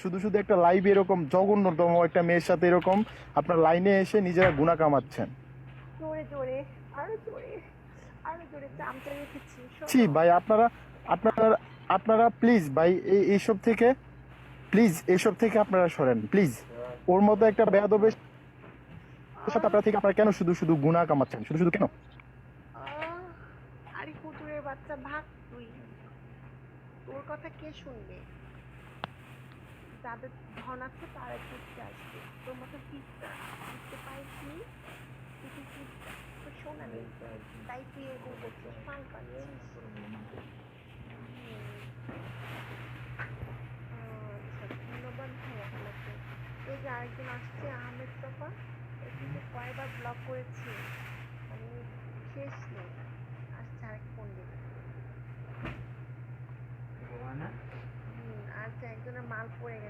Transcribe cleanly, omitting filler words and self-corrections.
শুধু শুধু একটা লাইভ এরকম জঘন্যতম একটা মেয়ের সাথে এরকম আপনার লাইনে এসে নিজেরা গুণা কামাচ্ছেন। জোরে জোরে, আরো জোরে, আরো জোরে চামচা রেখেছি, ছি শোনো। ভাই, আপনারা আপনারা আপনারা প্লিজ ভাই এইসব থেকে, প্লিজ এইসব থেকে আপনারা সরেন প্লিজ। ওর মতো একটা বেয়াদবের সাথে আহ আপনারা থেকে আপনারা কেন শুধু শুধু গুণা কামাচ্ছেন, শুধু শুধু কেন? আহ আরে কুতুরের বাচ্চা, ভাগ তুই। তোর কথা কে শুনবে? যাদের ধন আছে তারা টিকতে আসবে, তোর মতো টিকতে পারিসনি। তুই কি টিকতে, তোর শোনা নেই, তাই তুই এরকম করছিস, ফান পাচ্ছিস। আচ্ছা, ধন্যবাদ ভাইয়া তোমাকে। এই যে আরেকজন আসছে, আহমেদ সফা, একে যে কয়বার ব্লক করেছি, মানে শেষ নেই। আসছে আরেক পণ্ডিত। আর যে একজনের মাল পড়ে গেছে।